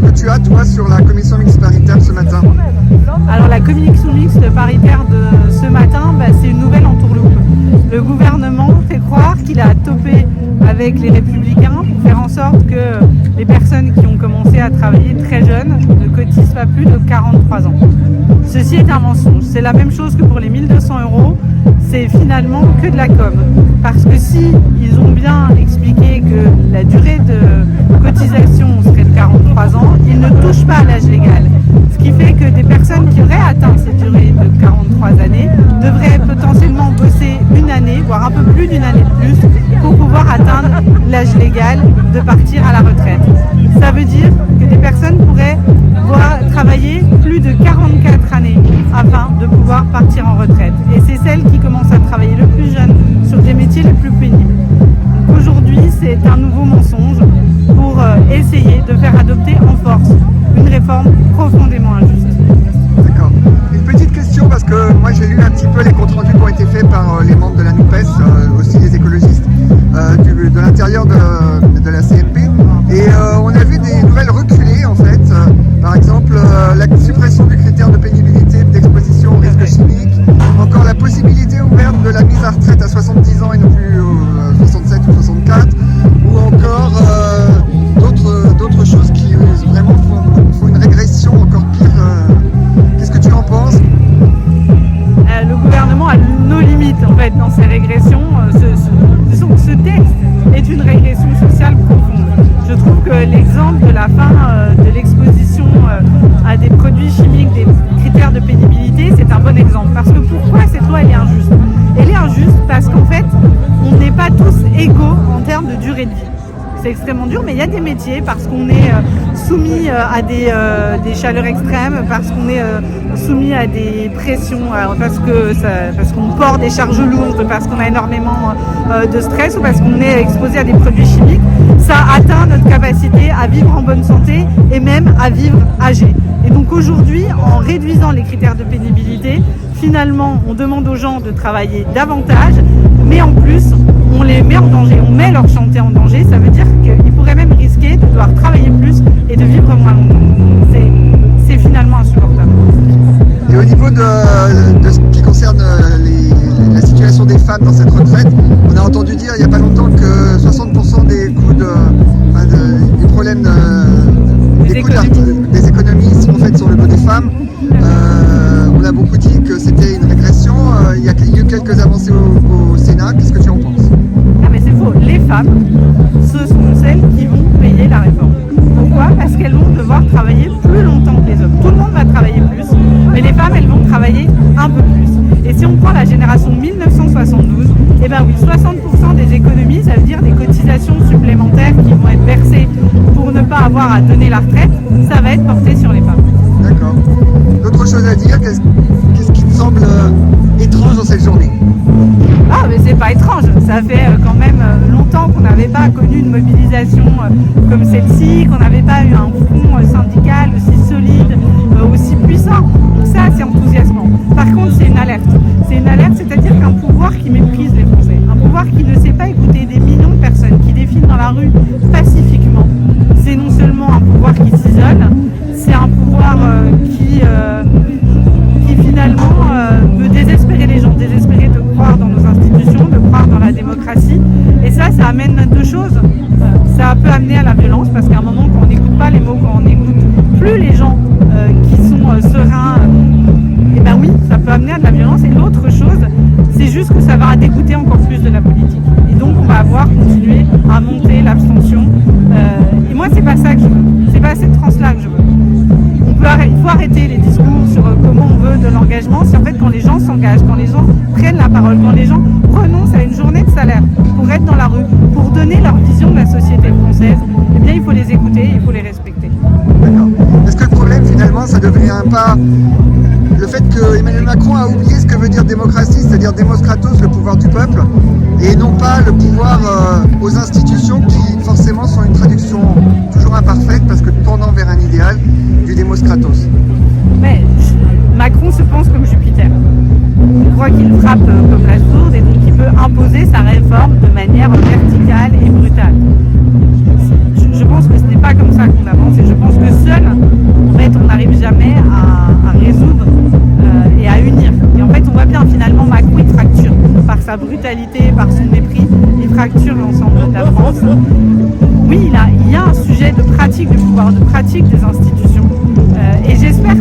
que tu as, toi, sur la commission mixte paritaire ce matin? Alors la commission mixte paritaire de ce matin, c'est une nouvelle entourloupe. Le gouvernement fait croire qu'il a topé avec les Républicains pour faire en sorte que les personnes qui ont commencé à travailler très jeunes ne cotisent pas plus de 43 ans. Ceci est un mensonge. C'est la même chose que pour les 1 200 €. C'est finalement que de la com. Parce que si ils ont bien expliqué que la durée de cotisation serait de 43 ans, ils ne touchent pas à l'âge légal. Ce qui fait que des personnes qui auraient atteint cette durée de 43 années devraient potentiellement bosser une année, voire un peu plus d'une année de plus, pour pouvoir atteindre l'âge légal de partir à la retraite. Ça veut dire que des personnes pourraient travailler plus de 44 années afin de pouvoir partir en retraite. Et c'est celles qui commencent à travailler le plus jeune sur des métiers les plus pénibles. Donc aujourd'hui, c'est un nouveau mensonge pour essayer de faire adopter en force une réforme profondément injuste. D'accord. Une petite question, parce que moi j'ai lu un petit peu les comptes rendus qui ont été faits par les membres de la NUPES, aussi les écologistes, de l'intérieur de la CMP. Et on a vu des nouvelles reculées en fait. Par exemple, la suppression du critère de pénibilité d'exposition aux risques chimiques, encore la possibilité ouverte de la mise à retraite à 70 ans et non plus 67 ou 64, ou encore d'autres choses qui vraiment font une régression encore pire. Qu'est-ce que tu en penses? Le gouvernement a nos limites en fait dans ces régressions. Ce texte est une régression sociale profonde. Je trouve que l'exemple de la fin de l'exposition à des produits chimiques, des critères de pénibilité, c'est un bon exemple. Parce que pourquoi cette loi elle est injuste? Elle est injuste parce qu'en fait, on n'est pas tous égaux en termes de durée de vie. C'est extrêmement dur, mais il y a des métiers parce qu'on est soumis à des chaleurs extrêmes, parce qu'on est soumis à des pressions, parce qu'on porte des charges lourdes, parce qu'on a énormément de stress ou parce qu'on est exposé à des produits chimiques. Ça atteint notre capacité à vivre en bonne santé et même à vivre âgé. Et donc aujourd'hui, en réduisant les critères de pénibilité, finalement, on demande aux gens de travailler davantage, mais en plus, on les met en danger, on met leur santé en danger. Ça veut dire qu'ils pourraient même risquer de devoir travailler plus et de vivre moins longtemps. C'est finalement insupportable. Et au niveau de ce qui concerne la situation des femmes dans cette retraite, on a entendu dire il n'y a pas longtemps que 60% des coûts du problème des économies sont faites sur le dos des femmes. On a beaucoup dit que c'était une régression. Il y a eu quelques avancées au Sénat. Qu'est-ce que tu en penses? Ah mais c'est faux. Les femmes, ce sont celles qui vont payer la réforme. Pourquoi? Parce qu'elles vont devoir travailler plus longtemps que les hommes. Tout le monde va travailler plus, mais les femmes, elles vont travailler un peu plus. Et si on prend la génération 1972, eh ben oui, 60% des économies, ça veut dire des cotisations supplémentaires qui vont être versées pour ne pas avoir à donner la retraite, ça va être porté sur les femmes. D'accord. D'autres choses à dire? Qu'est-ce qui te semble étrange dans cette journée? Ah mais c'est pas étrange, ça fait quand même longtemps qu'on n'avait pas connu une mobilisation comme celle-ci, qu'on n'avait pas eu un front syndical aussi solide, aussi puissant. Donc ça c'est enthousiasmant. Par contre c'est une alerte. C'est une alerte, c'est-à-dire qu'un pouvoir qui méprise les Français, un pouvoir qui ne sait pas écouter des millions de personnes qui défilent dans la rue pacifiquement, c'est non seulement un pouvoir qui s'isole, c'est un pouvoir qui finalement veut désespérer les gens, désespérer de croire dans nos institutions, de croire dans la démocratie. Et ça amène deux choses. Ça peut amener à la violence, parce qu'à un moment, quand on n'écoute pas les mots, quand on n'écoute plus les gens qui sont sereins, et ben oui, ça peut amener à de la violence. Et l'autre chose, c'est juste que ça va dégoûter encore plus de la politique. Et donc, on va avoir continué à monter l'abstention. Et moi, c'est pas ça que je veux. C'est pas cette tranche-là que je veux. Il faut arrêter les discours sur comment on veut de l'engagement. C'est en fait quand les gens s'engagent, quand les gens prennent la parole, quand les gens renoncent à une journée de salaire pour être dans la rue, pour donner leur vision de la société française, eh bien il faut les écouter, il faut les respecter. D'accord. Est-ce que le problème finalement ça devient pas le fait que Emmanuel Macron a oublié ce que veut dire démocratie, c'est-à-dire démoskratos, le pouvoir du peuple, et non pas le pouvoir aux institutions qui forcément sont une traduction toujours imparfaite parce que tournant vers un idéal du démoskratos. Mais Macron se pense comme Jupiter. Il croit qu'il frappe comme la sourde et donc il peut imposer sa réforme de manière verticale et brutale. Je pense que ce n'est pas comme ça qu'on avance et je pense que seul sa brutalité, par son mépris, il fracture l'ensemble de la France. Oui, il y a un sujet de pratique du pouvoir, de pratique des institutions. Et j'espère